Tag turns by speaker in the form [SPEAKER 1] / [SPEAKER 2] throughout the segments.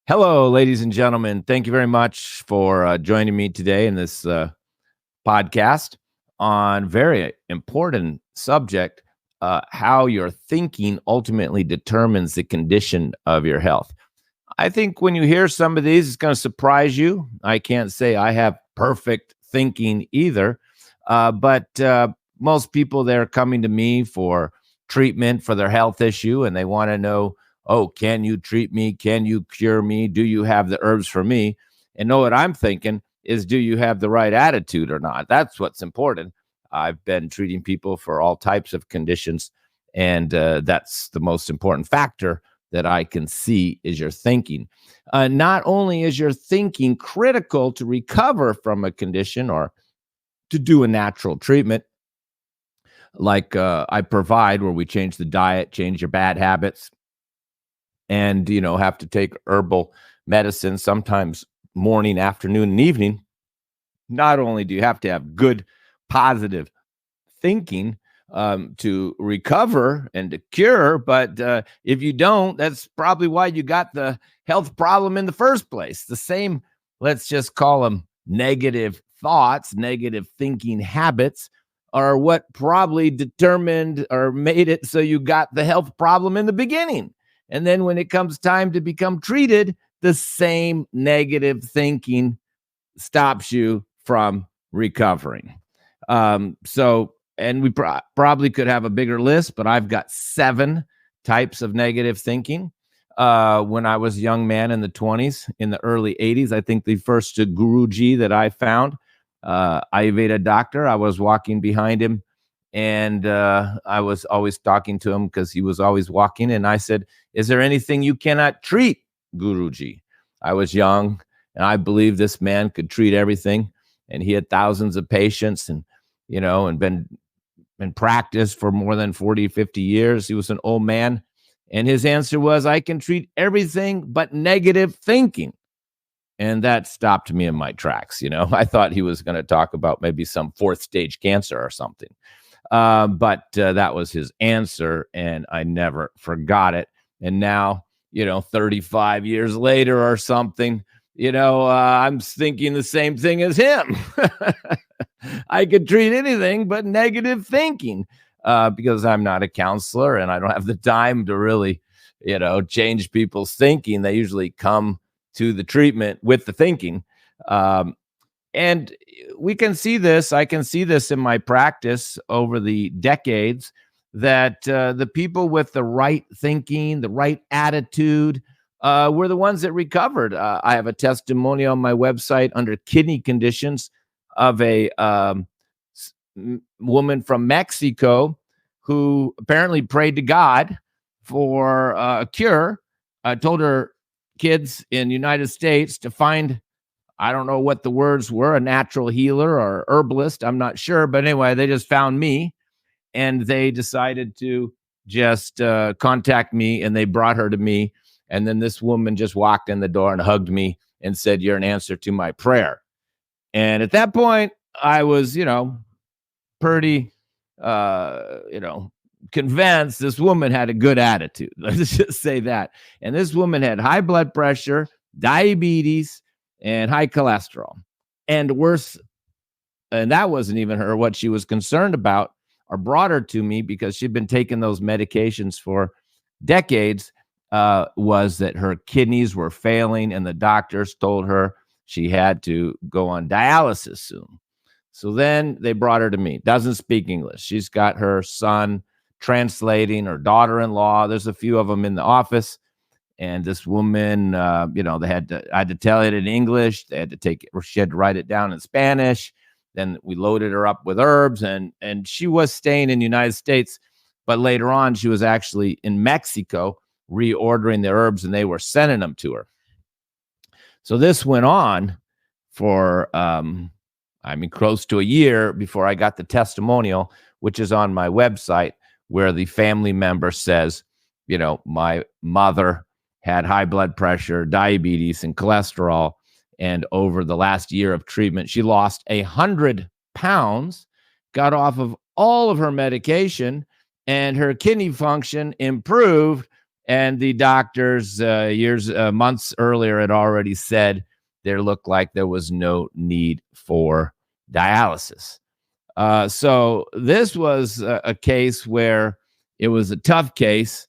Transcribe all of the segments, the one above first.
[SPEAKER 1] Hello, ladies and gentlemen. Thank you very much for joining me today in this podcast on very important subject: how your thinking ultimately determines the condition of your health. I think when you hear some of these, it's going to surprise you. I can't say I have perfect thinking either, but most people they're coming to me for treatment for their health issue, and they want to know, oh, can you treat me? Can you cure me? Do you have the herbs for me? And know what I'm thinking is, do you have the right attitude or not? That's what's important. I've been treating people for all types of conditions, and that's the most important factor that I can see is your thinking. Not only is your thinking critical to recover from a condition or to do a natural treatment, like I provide, where we change the diet, change your bad habits, and have to take herbal medicine sometimes morning, afternoon, and evening. Not only do you have to have good, positive thinking to recover and to cure, but if you don't, that's probably why you got the health problem in the first place. The same, let's just call them negative thoughts, negative thinking habits, are what probably determined or made it so you got the health problem in the beginning. And then when it comes time to become treated, the same negative thinking stops you from recovering. And we probably could have a bigger list, but I've got 7 types of negative thinking. When I was a young man in the 20s, in the early 80s, I think the first Guruji that I found, Ayurveda doctor, I was walking behind him, and I was always talking to him because he was always walking. And I said, "Is there anything you cannot treat, Guruji?" I was young, and I believed this man could treat everything. And he had thousands of patients, and been in practice for more than 40, 50 years. He was an old man. And his answer was, "I can treat everything but negative thinking." And that stopped me in my tracks. I thought he was going to talk about maybe some 4th stage cancer or something. But that was his answer, and I never forgot it. And now, 35 years later or something, I'm thinking the same thing as him. I could treat anything but negative thinking because I'm not a counselor and I don't have the time to really, change people's thinking. They usually come to the treatment with the thinking. And we can see this. I can see this in my practice over the decades, that the people with the right thinking, the right attitude, were the ones that recovered. I have a testimonial on my website under kidney conditions of a woman from Mexico who apparently prayed to God for a cure. Told her kids in the United States to find, I don't know what the words were, a natural healer or herbalist. I'm not sure. But anyway, they just found me, and they decided to just contact me, and they brought her to me. And then this woman just walked in the door and hugged me and said, "You're an answer to my prayer." And at that point, I was, pretty, convinced this woman had a good attitude. Let's just say that. And this woman had high blood pressure, diabetes, and high cholesterol. And worse, and that wasn't even what she was concerned about, or brought her to me because she'd been taking those medications for decades, was that her kidneys were failing, and the doctors told her she had to go on dialysis soon. So then they brought her to me. Doesn't speak English. She's got her son translating, her daughter-in-law. There's a few of them in the office. And this woman, I had to tell it in English. They had to take it, or she had to write it down in Spanish. Then we loaded her up with herbs, and she was staying in the United States, but later on she was actually in Mexico reordering the herbs, and they were sending them to her. So this went on for, close to a year before I got the testimonial, which is on my website, where the family member says, my mother had high blood pressure, diabetes, and cholesterol. And over the last year of treatment, she lost 100 pounds, got off of all of her medication, and her kidney function improved. And the doctors, months earlier, had already said there looked like there was no need for dialysis. So this was a case where it was a tough case,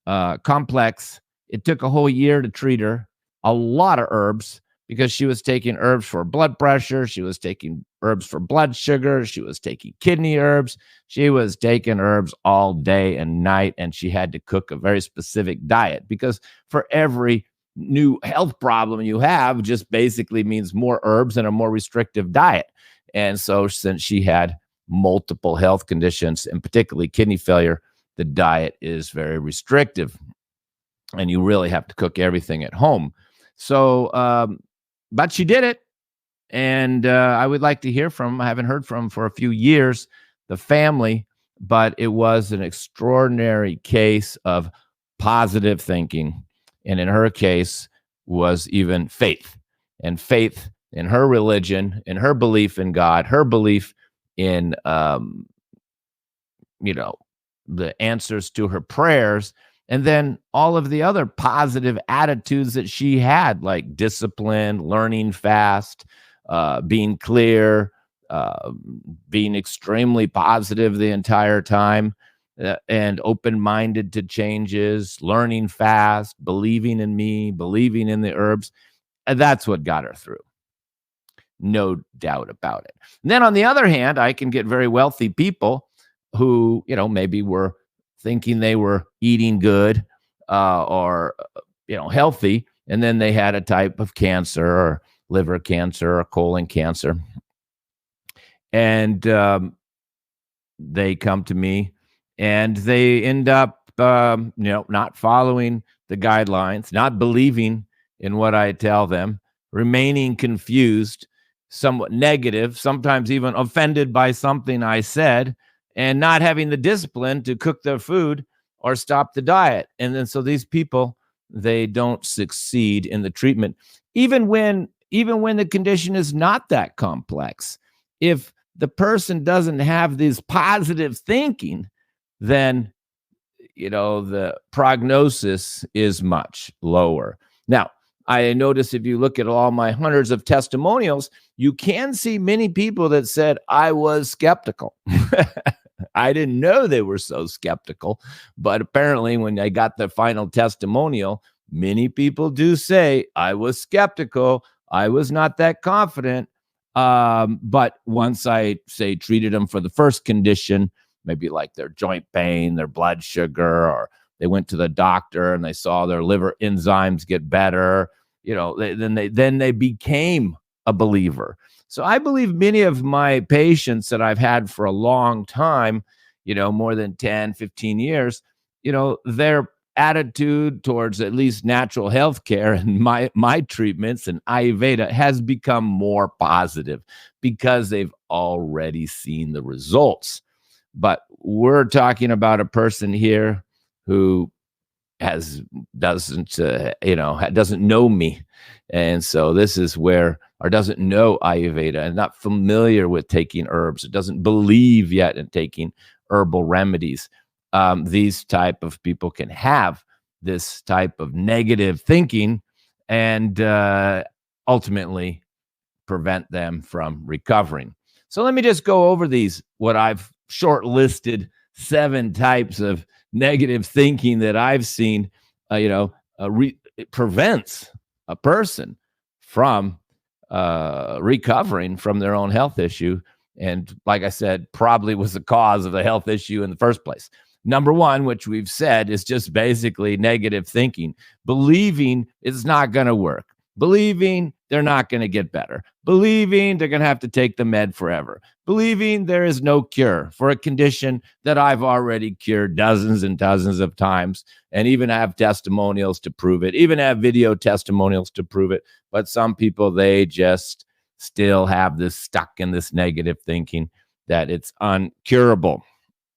[SPEAKER 1] complex. It took a whole year to treat her, a lot of herbs, because she was taking herbs for blood pressure. She was taking herbs for blood sugar. She was taking kidney herbs. She was taking herbs all day and night, and she had to cook a very specific diet, because for every new health problem you have just basically means more herbs and a more restrictive diet. And so since she had multiple health conditions, and particularly kidney failure, the diet is very restrictive, and you really have to cook everything at home. So, but she did it. And I would like to hear from, I haven't heard from for a few years, the family, but it was an extraordinary case of positive thinking. And in her case was even faith, and faith in her religion, in her belief in God, her belief in, the answers to her prayers, and then all of the other positive attitudes that she had, like discipline, learning fast, being clear, being extremely positive the entire time, and open-minded to changes, learning fast, believing in me, believing in the herbs. And that's what got her through. No doubt about it. And then on the other hand, I can get very wealthy people who, maybe were thinking they were eating good, or healthy, and then they had a type of cancer, or liver cancer, or colon cancer, and they come to me, and they end up not following the guidelines, not believing in what I tell them, remaining confused, somewhat negative, sometimes even offended by something I said, and not having the discipline to cook their food or stop the diet. And then so these people, they don't succeed in the treatment, even when the condition is not that complex. If the person doesn't have this positive thinking, then the prognosis is much lower. Now, I notice if you look at all my hundreds of testimonials, you can see many people that said, I was skeptical. I didn't know they were so skeptical, but apparently when I got the final testimonial, many people do say, I was skeptical. I was not that confident. But once I treated them for the first condition, maybe like their joint pain, their blood sugar, or they went to the doctor and they saw their liver enzymes get better, then they became a believer. So I believe many of my patients that I've had for a long time, more than 10, 15 years, their attitude towards at least natural health care and my treatments and Ayurveda has become more positive, because they've already seen the results. But we're talking about a person here who doesn't know me, and so this is where, or doesn't know Ayurveda and not familiar with taking herbs, it doesn't believe yet in taking herbal remedies. These type of people can have this type of negative thinking, and ultimately prevent them from recovering. So let me just go over what I've shortlisted 7 types of negative thinking that I've seen, it prevents a person from recovering from their own health issue. And like I said, probably was the cause of the health issue in the first place. Number 1, which we've said, is just basically negative thinking, believing it's not going to work, believing they're not going to get better, believing they're going to have to take the med forever, believing there is no cure for a condition that I've already cured dozens and dozens of times, and even have testimonials to prove it, even have video testimonials to prove it. But some people, they just still have this stuck in this negative thinking that it's uncurable.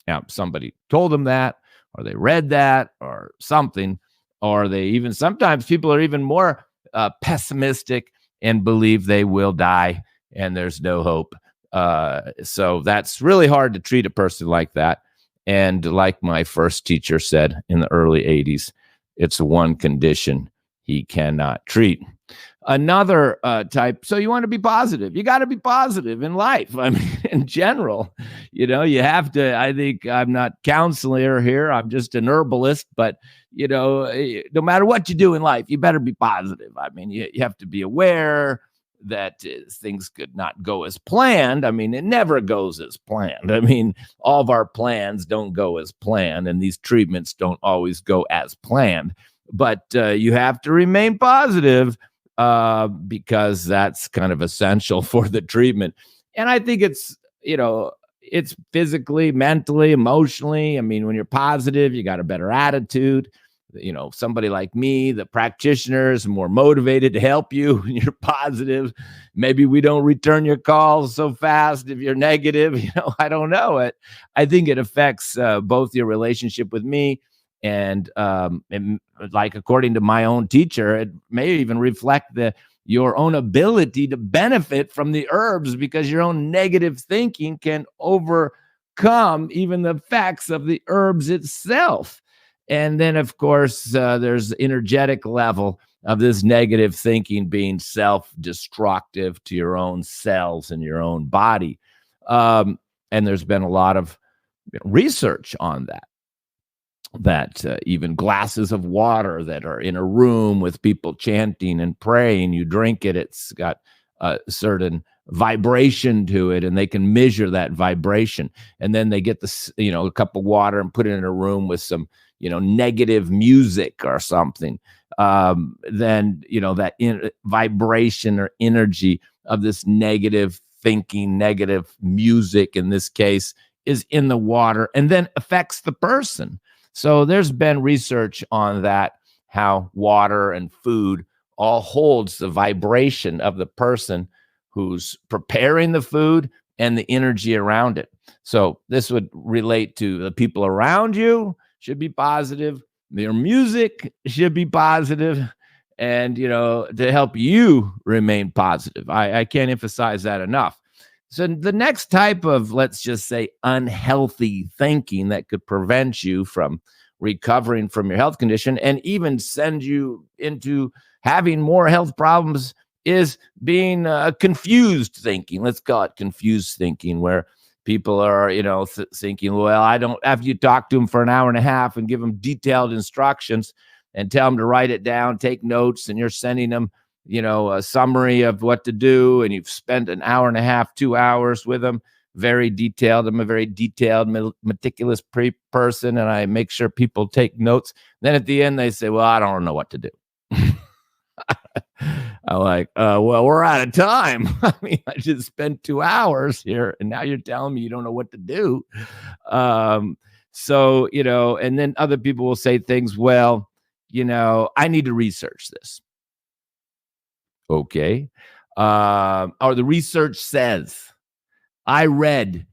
[SPEAKER 1] Now, somebody told them that, or they read that, or something, or they even, sometimes people are even more pessimistic and believe they will die and there's no hope. So that's really hard to treat a person like that. And like my first teacher said in the early 80s, It's the one condition he cannot treat. Another type, so you want to be positive. You got to be positive in life. I mean, in general, you have to. I think I'm not counselor here. I'm just an herbalist, but no matter what you do in life, you better be positive. I mean, you have to be aware that things could not go as planned. I mean, it never goes as planned. I mean, all of our plans don't go as planned, and these treatments don't always go as planned. But you have to remain positive because that's kind of essential for the treatment. And I think it's physically, mentally, emotionally. I mean, when you're positive, you got a better attitude. Somebody like me, the practitioner, is more motivated to help you when you're positive. Maybe we don't return your calls so fast if you're negative. I don't know it. I think it affects both your relationship with me and like according to my own teacher, it may even reflect your own ability to benefit from the herbs, because your own negative thinking can overcome even the effects of the herbs itself. And then, of course, there's energetic level of this negative thinking being self-destructive to your own cells and your own body. And there's been a lot of research on that even glasses of water that are in a room with people chanting and praying, you drink it, it's got a certain vibration to it, and they can measure that vibration. And then they get a cup of water and put it in a room with some negative music or something. Then that vibration or energy of this negative thinking, negative music in this case, is in the water and then affects the person. So there's been research on that, how water and food all holds the vibration of the person who's preparing the food and the energy around it. So this would relate to the people around you should be positive. Your music should be positive, and, to help you remain positive. I can't emphasize that enough. So the next type of, let's just say, unhealthy thinking that could prevent you from recovering from your health condition and even send you into having more health problems is being confused thinking. Let's call it confused thinking, where people are, thinking, well, I don't, after you talk to them for an hour and a half and give them detailed instructions and tell them to write it down, take notes, and you're sending them, a summary of what to do, and you've spent an hour and a half, 2 hours with them, very detailed. I'm a very detailed, meticulous person, and I make sure people take notes. Then at the end, they say, well, I don't know what to do. I'm like, well, we're out of time. I mean, I just spent 2 hours here, and now you're telling me you don't know what to do. So, and then other people will say things, well, I need to research this. Okay. Or the research says, I read,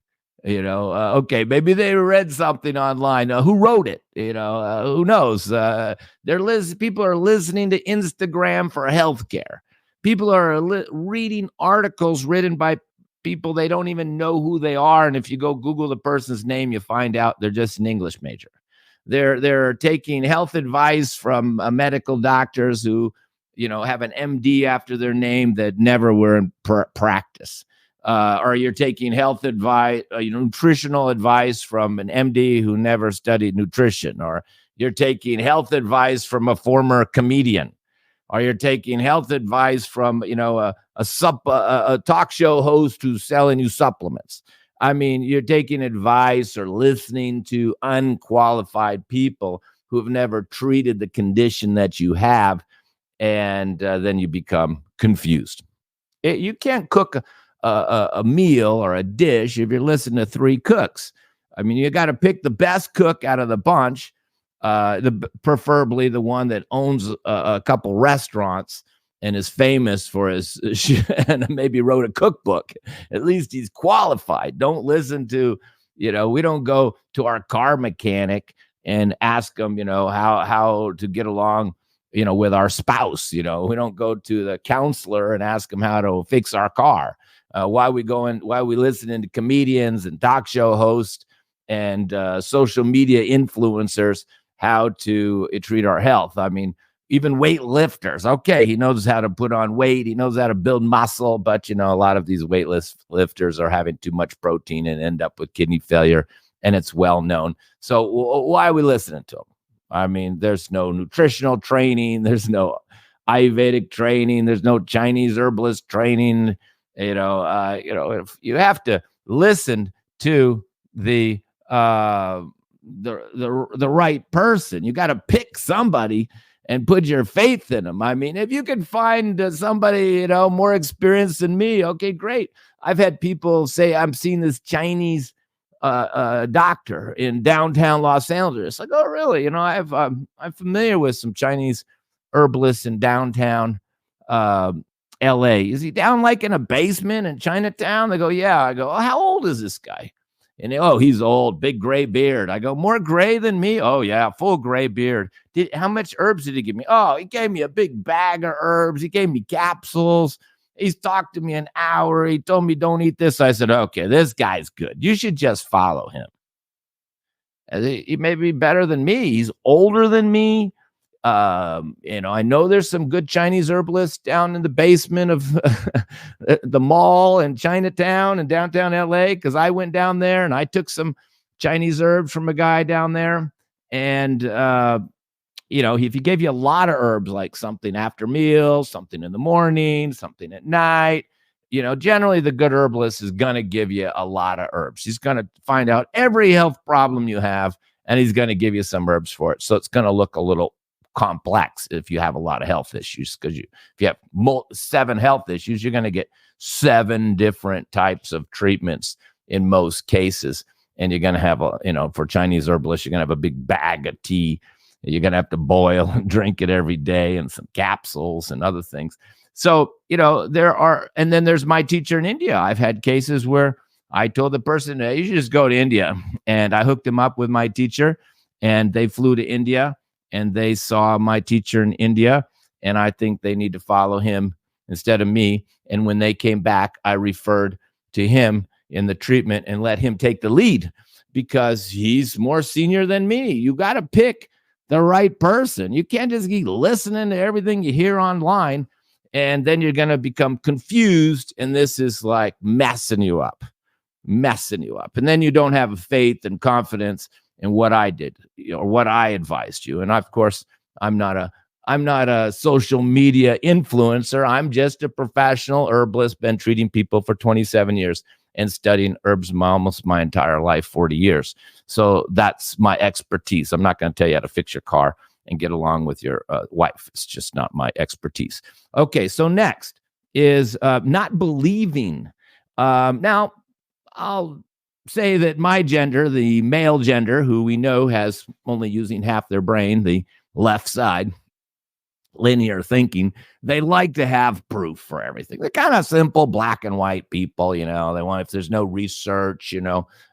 [SPEAKER 1] okay, maybe they read something online. Who wrote it? Who knows? People are listening to Instagram for healthcare. People are reading articles written by people they don't even know who they are. And if you go Google the person's name, you find out they're just an English major. They're taking health advice from medical doctors who, have an MD after their name that never were in practice. Or you're taking health advice, nutritional advice from an MD who never studied nutrition. Or you're taking health advice from a former comedian. Or you're taking health advice from, a talk show host who's selling you supplements. I mean, you're taking advice or listening to unqualified people who have never treated the condition that you have, and then you become confused. You can't cook a meal or a dish if you're listening to 3 cooks. I mean, you got to pick the best cook out of the bunch, preferably the one that owns a couple restaurants and is famous for his and maybe wrote a cookbook. At least he's qualified. Don't listen to, we don't go to our car mechanic and ask them, how to get along, with our spouse. We don't go to the counselor and ask them how to fix our car. Why we listening to comedians and talk show hosts and social media influencers how to treat our health. I mean, even weightlifters. Okay, he knows how to put on weight. He knows how to build muscle, but a lot of these lifters are having too much protein and end up with kidney failure, and it's well known. So why are we listening to them? I mean, there's no nutritional training. There's no Ayurvedic training. There's no Chinese herbalist training. If you have to listen to the right person, you got to pick somebody and put your faith in them. I mean, if you can find somebody, more experienced than me, okay, great. I've had people say, I'm seeing this Chinese doctor in downtown Los Angeles. Like, oh, really? I'm familiar with some Chinese herbalists in downtown LA. Is he down like in a basement in Chinatown? They go, yeah. I go, oh, how old is this guy? And he's old, big gray beard. I go, more gray than me? Oh, yeah, full gray beard. How much herbs did he give me? Oh, he gave me a big bag of herbs. He gave me capsules. He's talked to me an hour. He told me don't eat this. I said, okay, this guy's good. You should just follow him. He may be better than me. He's older than me. I know there's some good Chinese herbalists down in the basement of the mall in Chinatown and downtown LA, because I went down there and I took some Chinese herbs from a guy down there. And, if he gave you a lot of herbs, like something after meals, something in the morning, something at night, generally the good herbalist is going to give you a lot of herbs. He's going to find out every health problem you have, and he's going to give you some herbs for it. So it's going to look a little complex if you have a lot of health issues, because if you have 7 health issues, you're going to get 7 different types of treatments in most cases. And you're going to have for Chinese herbalists, you're going to have a big bag of tea. You're going to have to boil and drink it every day, and some capsules and other things. So, and then there's my teacher in India. I've had cases where I told the person, hey, you should just go to India. And I hooked him up with my teacher, and they flew to India. And they saw my teacher in India, and I think they need to follow him instead of me. And when they came back, I referred to him in the treatment and let him take the lead, because he's more senior than me. You got to pick the right person. You can't just keep listening to everything you hear online, and then you're going to become confused. And this is like messing you up. And then you don't have faith and confidence in what I did, or what I advised you. And of course, I'm not a social media influencer. I'm just a professional herbalist, been treating people for 27 years and studying herbs almost my entire life, 40 years. So that's my expertise. I'm not going to tell you how to fix your car and get along with your wife. It's just not my expertise. Okay, so next is not believing. Now, I'll say that my gender, the male gender, who we know has only using half their brain, the left side, linear thinking, they like to have proof for everything. They're kind of simple black and white people, they want, if there's no research,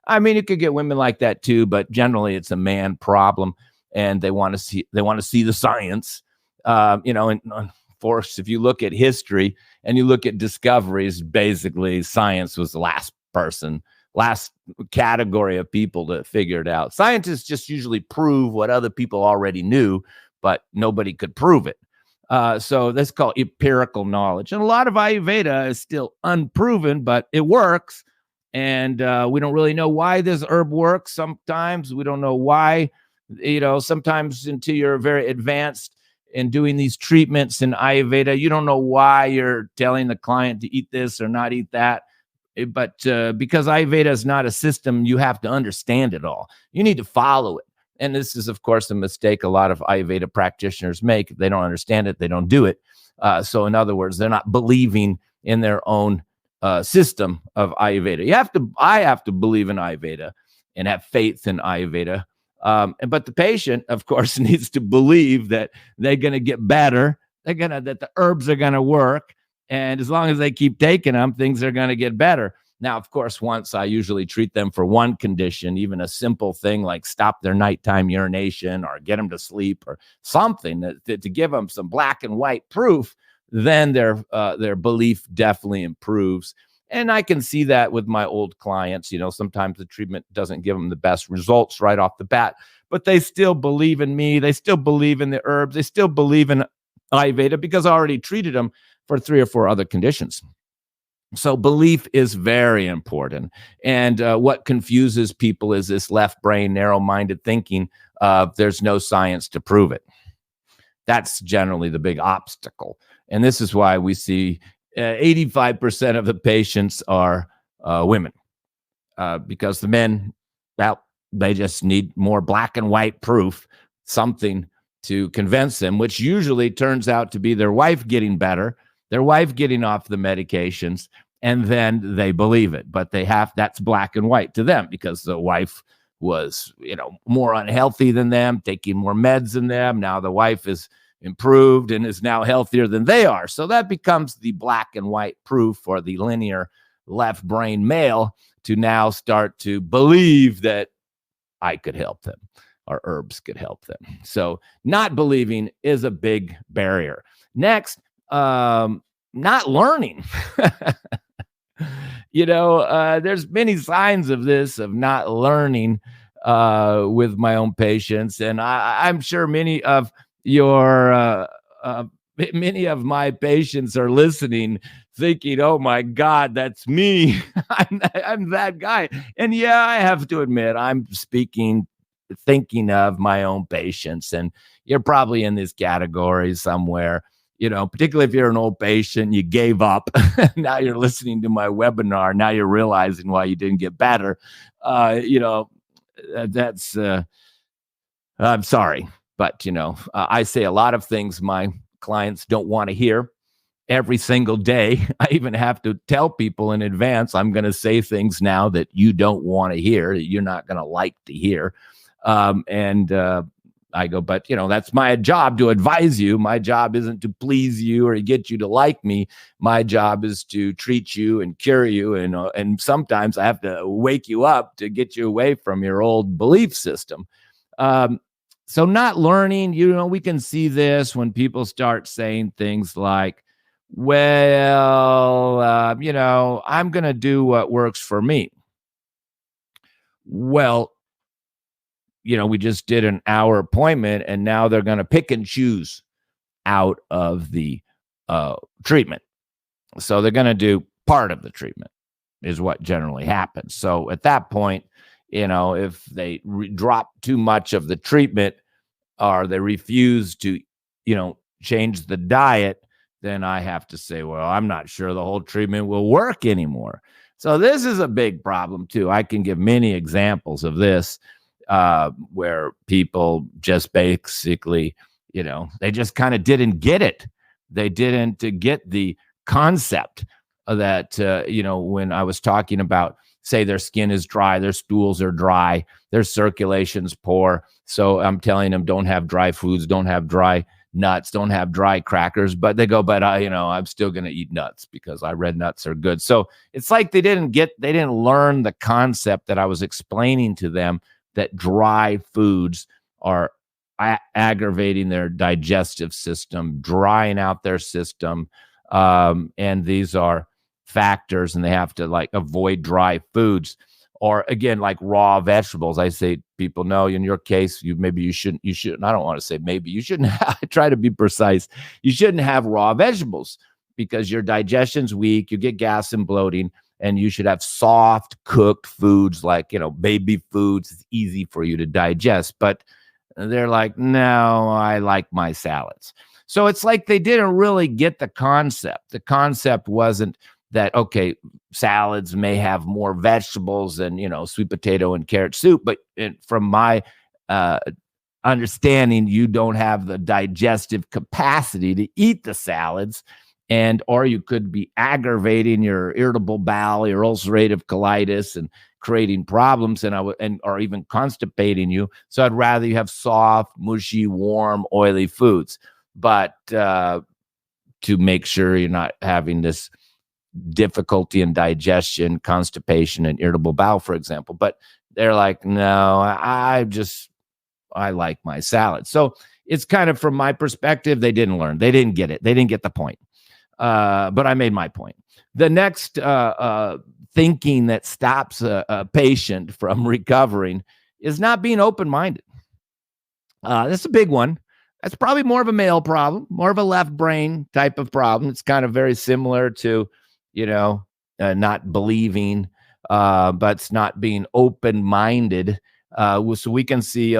[SPEAKER 1] I mean, you could get women like that too, but generally it's a man problem, and they want to see the science, and of course, if you look at history and you look at discoveries, basically science was the last category of people to figure it out. Scientists just usually prove what other people already knew, but nobody could prove it. So that's called empirical knowledge. And a lot of Ayurveda is still unproven, but it works. And we don't really know why this herb works. Sometimes we don't know why, sometimes until you're very advanced in doing these treatments in Ayurveda, you don't know why you're telling the client to eat this or not eat that. But because Ayurveda is not a system, you have to understand it all. You need to follow it. And this is, of course, a mistake a lot of Ayurveda practitioners make. If they don't understand it, they don't do it. So in other words, they're not believing in their own system of Ayurveda. I have to believe in Ayurveda and have faith in Ayurveda. But the patient, of course, needs to believe that they're going to get better. That the herbs are going to work. And as long as they keep taking them, things are going to get better. Now, of course, once I usually treat them for one condition, even a simple thing like stop their nighttime urination or get them to sleep or something to give them some black and white proof, then their belief definitely improves. And I can see that with my old clients. Sometimes the treatment doesn't give them the best results right off the bat. but they still believe in me. They still believe in the herbs. They still believe in Ayurveda because I already treated them for 3 or 4 other conditions. So belief is very important. And what confuses people is this left brain, narrow-minded thinking of there's no science to prove it. That's generally the big obstacle. And this is why we see 85% of the patients are women, because the men, well, they just need more black and white proof, something to convince them, which usually turns out to be their wife getting better, their wife getting off the medications, and then they believe it. But that's black and white to them because the wife was, more unhealthy than them, taking more meds than them. Now the wife is improved and is now healthier than they are. So that becomes the black and white proof for the linear left brain male to now start to believe that I could help them or herbs could help them. So not believing is a big barrier. Next, not learning. There's many signs of this, of not learning with my own patients. And I'm sure many of my patients are listening thinking, oh my God, that's me. I'm that guy. And yeah, I have to admit, I'm thinking of my own patients. And you're probably in this category somewhere, particularly if you're an old patient, you gave up. Now you're listening to my webinar. Now you're realizing why you didn't get better. That's, I'm sorry. But, I say a lot of things my clients don't want to hear every single day. I even have to tell people in advance, I'm going to say things now that you don't want to hear, that you're not going to like to hear. I go, but, that's my job to advise you. My job isn't to please you or get you to like me. My job is to treat you and cure you. And sometimes I have to wake you up to get you away from your old belief system. So not learning, we can see this when people start saying things like, well, I'm going to do what works for me. Well, we just did an hour appointment and now they're going to pick and choose out of the treatment. So they're going to do part of the treatment is what generally happens. So at that point, if they drop too much of the treatment or they refuse to, change the diet, then I have to say, well, I'm not sure the whole treatment will work anymore. So this is a big problem too. I can give many examples of this where people just basically, they just kind of didn't get it. They didn't get the concept that, when I was talking about, say their skin is dry, their stools are dry, their circulation's poor. So I'm telling them, don't have dry foods, don't have dry nuts, don't have dry crackers. But they go, but I'm still going to eat nuts because I read nuts are good. So it's like they didn't learn the concept that I was explaining to them, that dry foods are aggravating their digestive system, drying out their system. And these are factors, and they have to avoid dry foods. Or again, like raw vegetables. I say, people know in your case, you shouldn't, I don't want to say maybe, you shouldn't I try to be precise. You shouldn't have raw vegetables because your digestion's weak, you get gas and bloating, and you should have soft cooked foods like, baby foods. It's easy for you to digest. But they're like, no, I like my salads. So it's like they didn't really get the concept. The concept wasn't that, okay, salads may have more vegetables than, sweet potato and carrot soup. But from my understanding, you don't have the digestive capacity to eat the salads. Or you could be aggravating your irritable bowel, your ulcerative colitis, and creating problems, or even constipating you. So I'd rather you have soft, mushy, warm, oily foods, but to make sure you're not having this difficulty in digestion, constipation, and irritable bowel, for example. But they're like, no, I like my salad. So it's kind of, from my perspective, they didn't learn. They didn't get it. They didn't get the point. But I made my point. The next thinking that stops a patient from recovering is not being open-minded. That's a big one. That's probably more of a male problem, more of a left brain type of problem. It's kind of very similar to, you know, not believing, but it's not being open minded. So we can see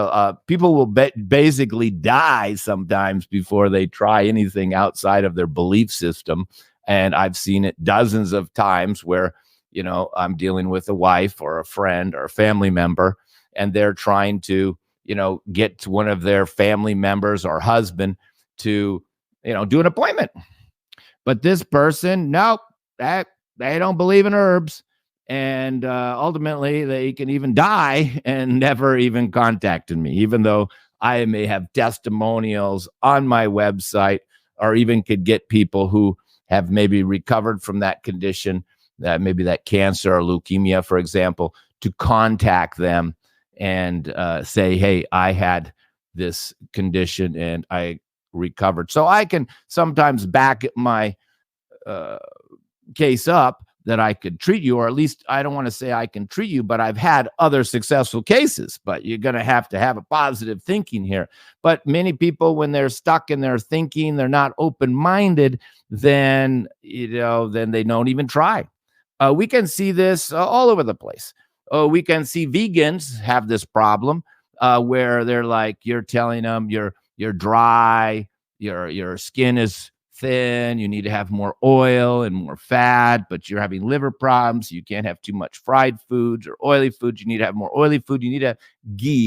[SPEAKER 1] people will basically die sometimes before they try anything outside of their belief system. And I've seen it dozens of times where, I'm dealing with a wife or a friend or a family member, and they're trying to, get to one of their family members or husband to, do an appointment. But this person, nope, they don't believe in herbs. And ultimately, they can even die and never even contacted me, even though I may have testimonials on my website, or even could get people who have maybe recovered from that condition, that maybe that cancer or leukemia, for example, to contact them and say, hey, I had this condition and I recovered. So I can sometimes back my case up that I could treat you, or at least I don't want to say I can treat you, but I've had other successful cases. But you're going to have a positive thinking here. But many people, when they're stuck in their thinking, they're not open-minded, then they don't even try. We can see this all over the place. We can see vegans have this problem where they're like, you're telling them you're dry, your skin is thin, you need to have more oil and more fat, but you're having liver problems. You can't have too much fried foods or oily foods. You need to have more oily food. You need to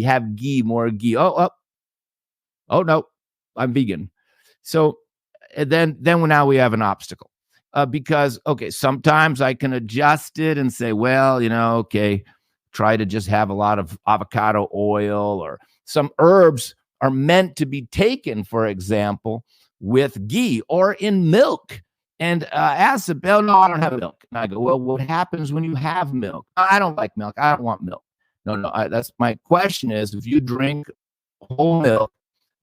[SPEAKER 1] have ghee, more ghee. Oh no, I'm vegan. So then now we have an obstacle because, okay, sometimes I can adjust it and say, well, okay, try to just have a lot of avocado oil, or some herbs are meant to be taken, for example, with ghee or in milk. And ask the oh, no, I don't have milk. And I go, well, what happens when you have milk? I don't like milk. I don't want milk. No, that's my question is, if you drink whole milk,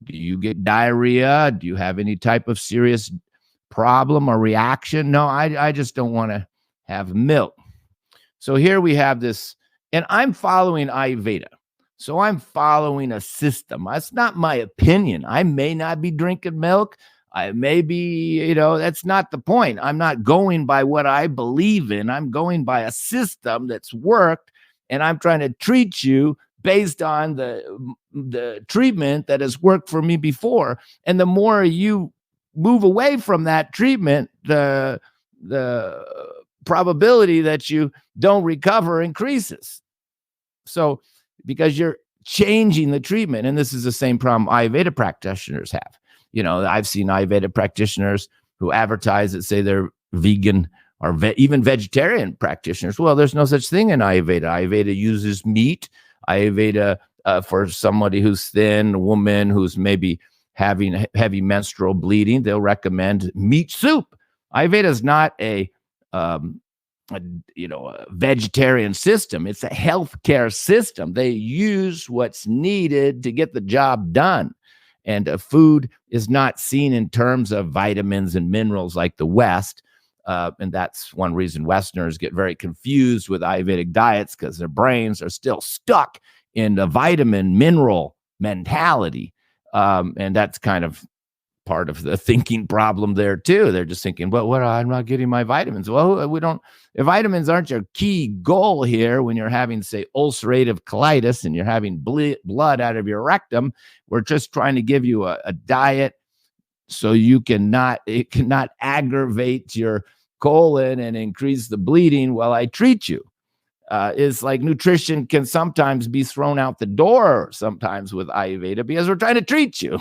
[SPEAKER 1] do you get diarrhea? Do you have any type of serious problem or reaction? No, I just don't want to have milk. So here we have this, and I'm following Ayurveda. So I'm following a system. That's not my opinion. I may not be drinking milk. I may be, that's not the point. I'm not going by what I believe in. I'm going by a system that's worked, and I'm trying to treat you based on the treatment that has worked for me before. And the more you move away from that treatment, the probability that you don't recover increases. So because you're changing the treatment, and this is the same problem Ayurveda practitioners have. I've seen Ayurveda practitioners who advertise that say they're vegan or even vegetarian practitioners. Well, there's no such thing in Ayurveda. Ayurveda uses meat. Ayurveda, for somebody who's thin, a woman who's maybe having heavy menstrual bleeding, they'll recommend meat soup. Ayurveda is not a vegetarian system. It's a healthcare system. They use what's needed to get the job done. And food is not seen in terms of vitamins and minerals like the West. And that's one reason Westerners get very confused with Ayurvedic diets, because their brains are still stuck in the vitamin mineral mentality. And that's kind of part of the thinking problem there too. They're just thinking, well, I'm not getting my vitamins. Well, if vitamins aren't your key goal here, when you're having, say, ulcerative colitis and you're having blood out of your rectum, we're just trying to give you a diet so it cannot aggravate your colon and increase the bleeding while I treat you. Is like nutrition can sometimes be thrown out the door sometimes with Ayurveda, because we're trying to treat you.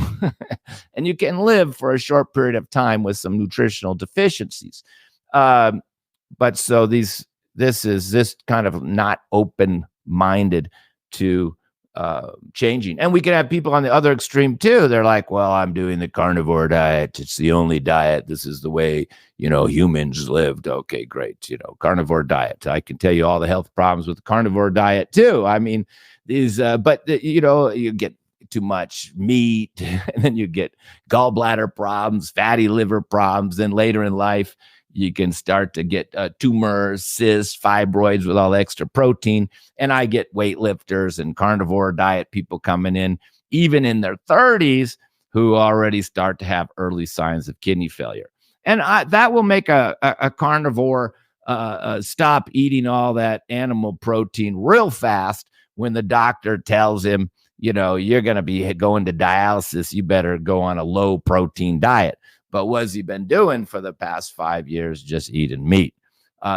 [SPEAKER 1] And you can live for a short period of time with some nutritional deficiencies. But so this is kind of not open-minded to changing. And we can have people on the other extreme too. They're like, well, I'm doing the carnivore diet. It's the only diet. This is the way, humans lived. Okay, great. Carnivore diet. I can tell you all the health problems with the carnivore diet too. I mean, you get too much meat, and then you get gallbladder problems, fatty liver problems. Then later in life, you can start to get tumors, cysts, fibroids with all the extra protein. And I get weightlifters and carnivore diet people coming in even in their 30s, who already start to have early signs of kidney failure. And that will make a carnivore stop eating all that animal protein real fast when the doctor tells him, you're going to be going to dialysis. You better go on a low protein diet. But what's he been doing for the past 5 years? Just eating meat.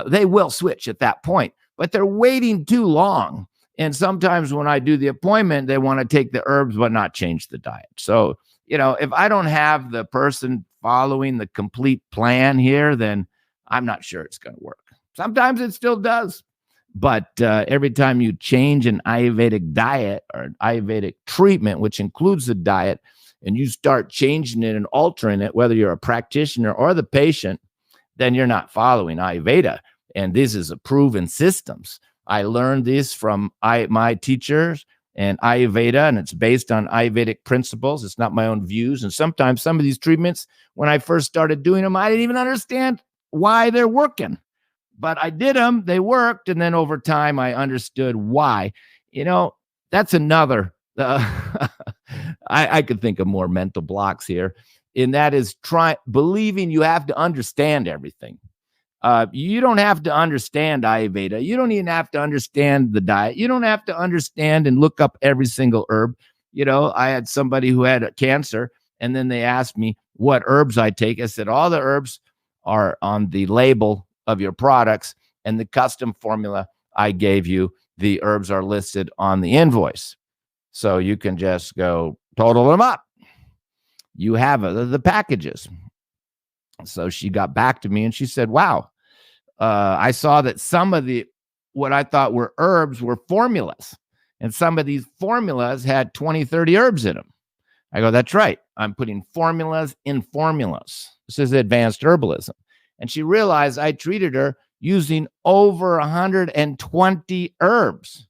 [SPEAKER 1] They will switch at that point, but they're waiting too long. And sometimes when I do the appointment, they want to take the herbs but not change the diet. So, if I don't have the person following the complete plan here, then I'm not sure it's going to work. Sometimes it still does. But every time you change an Ayurvedic diet or an Ayurvedic treatment, which includes the diet, and you start changing it and altering it, whether you're a practitioner or the patient, then you're not following Ayurveda. And this is a proven systems. I learned this from my teachers and Ayurveda, and it's based on Ayurvedic principles. It's not my own views. And sometimes some of these treatments, when I first started doing them, I didn't even understand why they're working. But I did them, they worked, and then over time I understood why. That's another, I could think of more mental blocks here, and that is believing you have to understand everything. You don't have to understand Ayurveda. You don't even have to understand the diet. You don't have to understand and look up every single herb. I had somebody who had cancer, and then they asked me what herbs I take. I said, all the herbs are on the label of your products, and the custom formula I gave you, the herbs are listed on the invoice. So you can just go total them up. You have the packages. So she got back to me and she said, wow, I saw that some of what I thought were herbs were formulas. And some of these formulas had 20, 30 herbs in them. I go, that's right. I'm putting formulas in formulas. This is advanced herbalism. And she realized I treated her using over 120 herbs.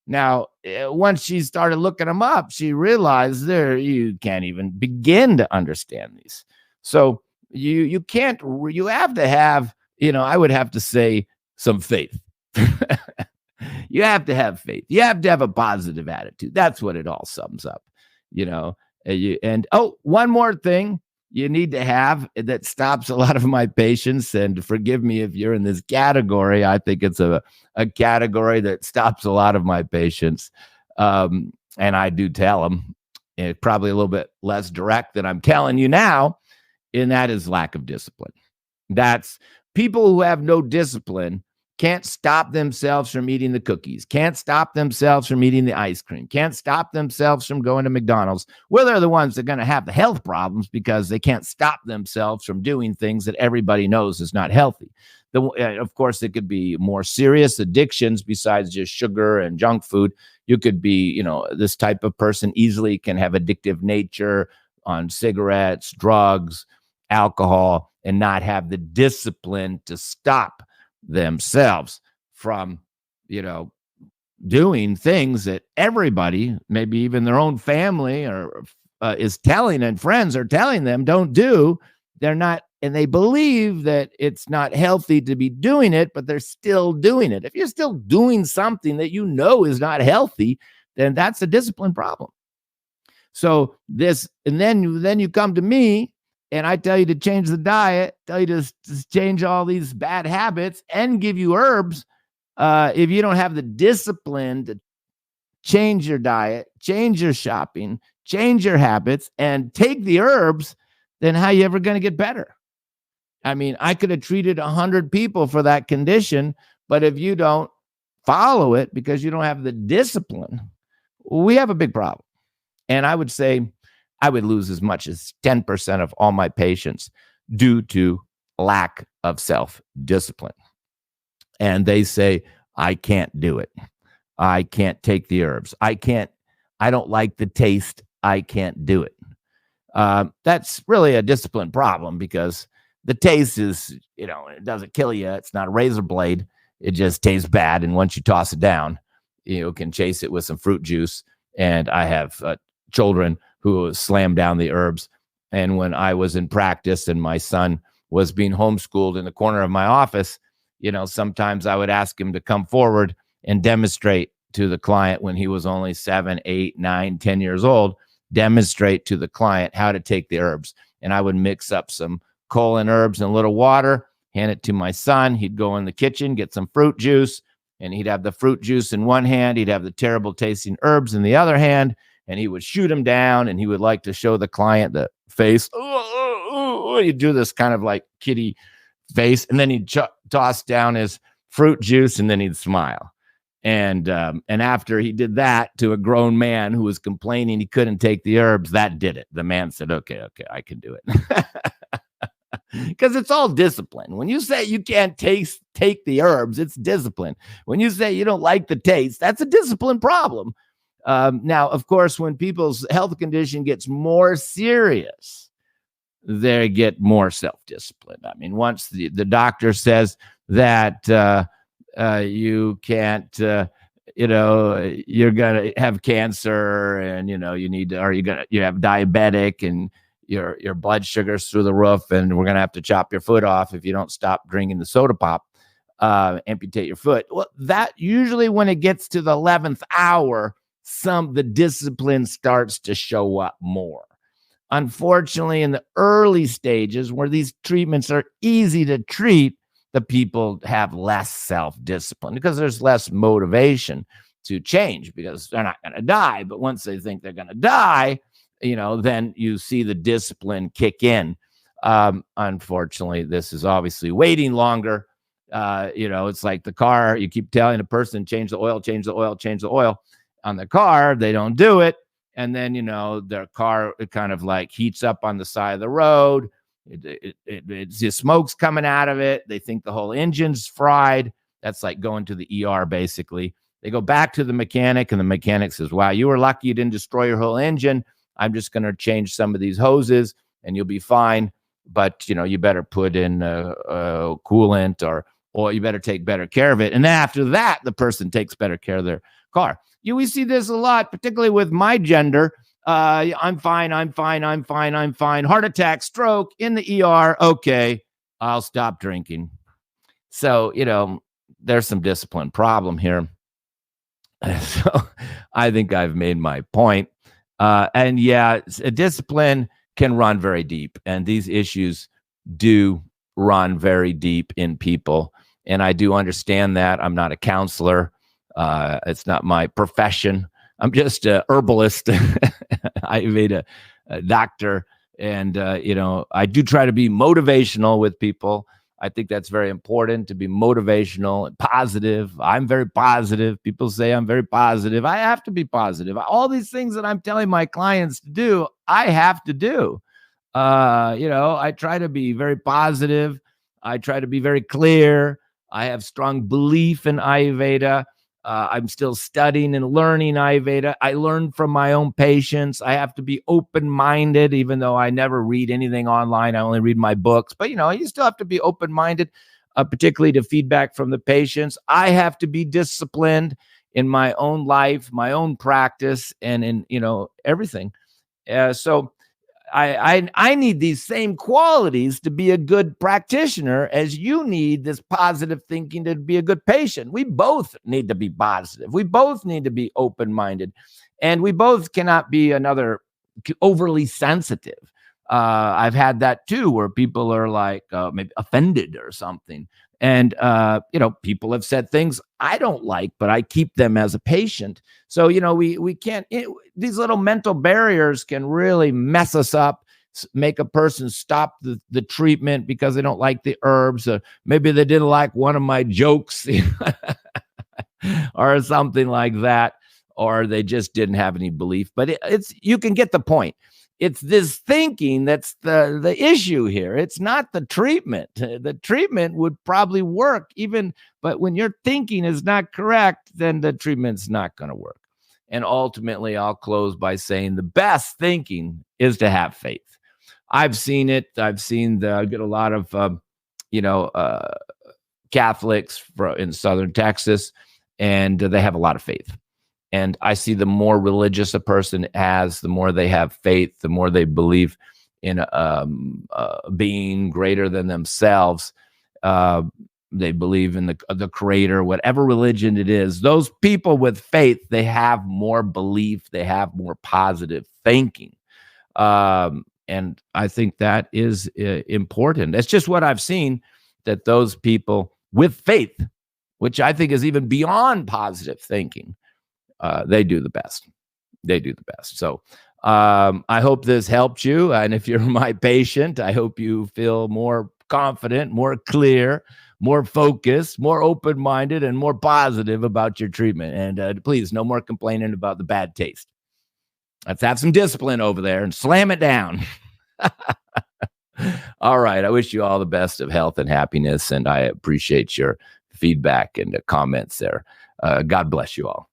[SPEAKER 1] Now, once she started looking them up, she realized you can't even begin to understand these. So you can't, you have to have, I would have to say some faith. You have to have faith. You have to have a positive attitude. That's what it all sums up, one more thing you need to have that stops a lot of my patients, and forgive me if you're in this category. I think it's a category that stops a lot of my patients. And I do tell them, probably a little bit less direct than I'm telling you now, and that is lack of discipline. That's people who have no discipline can't stop themselves from eating the cookies, can't stop themselves from eating the ice cream, can't stop themselves from going to McDonald's. Well, they're the ones that are going to have the health problems because they can't stop themselves from doing things that everybody knows is not healthy. Of course, it could be more serious addictions besides just sugar and junk food. You could be, this type of person easily can have addictive nature on cigarettes, drugs, alcohol, and not have the discipline to stop themselves from, doing things that everybody, maybe even their own family or is telling, and friends are telling them don't do. They're not, and they believe that it's not healthy to be doing it, but they're still doing it. If you're still doing something that is not healthy, then that's a discipline problem. So and then you come to me, and I tell you to change the diet, tell you to change all these bad habits and give you herbs. If you don't have the discipline to change your diet, change your shopping, change your habits, and take the herbs, then how are you ever going to get better? I mean, I could have treated 100 people for that condition, but if you don't follow it because you don't have the discipline, we have a big problem. And I would say I would lose as much as 10% of all my patients due to lack of self-discipline. And they say, I can't do it. I can't take the herbs. I don't like the taste. I can't do it. That's really a discipline problem because the taste is, it doesn't kill you. It's not a razor blade. It just tastes bad. And once you toss it down, you can chase it with some fruit juice. And I have children who slam down the herbs. And when I was in practice and my son was being homeschooled in the corner of my office, sometimes I would ask him to come forward and demonstrate to the client when he was only 7, 8, 9, 10 years old. demonstrate to the client how to take the herbs. And I would mix up some colon herbs and a little water, hand it to my son. He'd go in the kitchen, get some fruit juice, and he'd have the fruit juice in one hand. He'd have the terrible tasting herbs in the other hand, and he would shoot them down, and he would like to show the client the face. He'd do this kind of like kitty face, and then he'd toss down his fruit juice, and then he'd smile. And after he did that to a grown man who was complaining he couldn't take the herbs, that did it. The man said, okay, I can do it. Because it's all discipline. When you say you can't take the herbs, it's discipline. When you say you don't like the taste, that's a discipline problem. Now, of course, when people's health condition gets more serious, they get more self-discipline. I mean, once the doctor says that you can't, you're going to have cancer, and, you have diabetic, and your blood sugar's through the roof, and we're going to have to chop your foot off if you don't stop drinking the soda pop, amputate your foot. Well, that usually when it gets to the 11th hour, the discipline starts to show up more. Unfortunately, in the early stages where these treatments are easy to treat, the people have less self-discipline because there's less motivation to change because they're not going to die. But once they think they're going to die, then you see the discipline kick in. Unfortunately, this is obviously waiting longer. It's like the car. You keep telling a person, change the oil, change the oil, change the oil on the car. They don't do it. And then, their car, it kind of like heats up on the side of the road. It's the smoke's coming out of it. They think the whole engine's fried. That's like going to the ER, basically. They go back to the mechanic, and the mechanic says, wow, you were lucky you didn't destroy your whole engine. I'm just going to change some of these hoses, and you'll be fine. But, you better put in coolant, or you better take better care of it. And then after that, the person takes better care of their car. We see this a lot, particularly with my gender. I'm fine. Heart attack, stroke, in the ER. Okay, I'll stop drinking. So, there's some discipline problem here. So I think I've made my point. And yeah, discipline can run very deep. And these issues do run very deep in people. And I do understand that. I'm not a counselor. It's not my profession. I'm just a herbalist. I made a doctor, and I do try to be motivational with people. I think that's very important, to be motivational and positive. I'm very positive. People say I'm very positive. I have to be positive. All these things that I'm telling my clients to do, I have to do. I try to be very positive. I try to be very clear. I have strong belief in Ayurveda. I'm still studying and learning Ayurveda. I learn from my own patients. I have to be open-minded, even though I never read anything online. I only read my books. But, you still have to be open-minded, particularly to feedback from the patients. I have to be disciplined in my own life, my own practice, and in, everything. So I need these same qualities to be a good practitioner as you need this positive thinking to be a good patient. We both need to be positive. We both need to be open-minded, and we both cannot be overly sensitive. I've had that too, where people are like maybe offended or something. And, people have said things I don't like, but I keep them as a patient. So, we can't, these little mental barriers can really mess us up, make a person stop the treatment because they don't like the herbs, or maybe they didn't like one of my jokes or something like that, or they just didn't have any belief. But you can get the point. It's this thinking that's the issue here. It's not the treatment. The treatment would probably work but when your thinking is not correct, then the treatment's not going to work. And ultimately, I'll close by saying the best thinking is to have faith. I've seen it. I get a lot of, Catholics in Southern Texas, and they have a lot of faith. And I see the more religious a person has, the more they have faith, the more they believe in being greater than themselves. they believe in the creator, whatever religion it is. Those people with faith, they have more belief, they have more positive thinking. And I think that is important. That's just what I've seen, that those people with faith, which I think is even beyond positive thinking, they do the best. They do the best. So I hope this helped you. And if you're my patient, I hope you feel more confident, more clear, more focused, more open-minded, and more positive about your treatment. And please, no more complaining about the bad taste. Let's have some discipline over there and slam it down. All right. I wish you all the best of health and happiness, and I appreciate your feedback and comments there. God bless you all.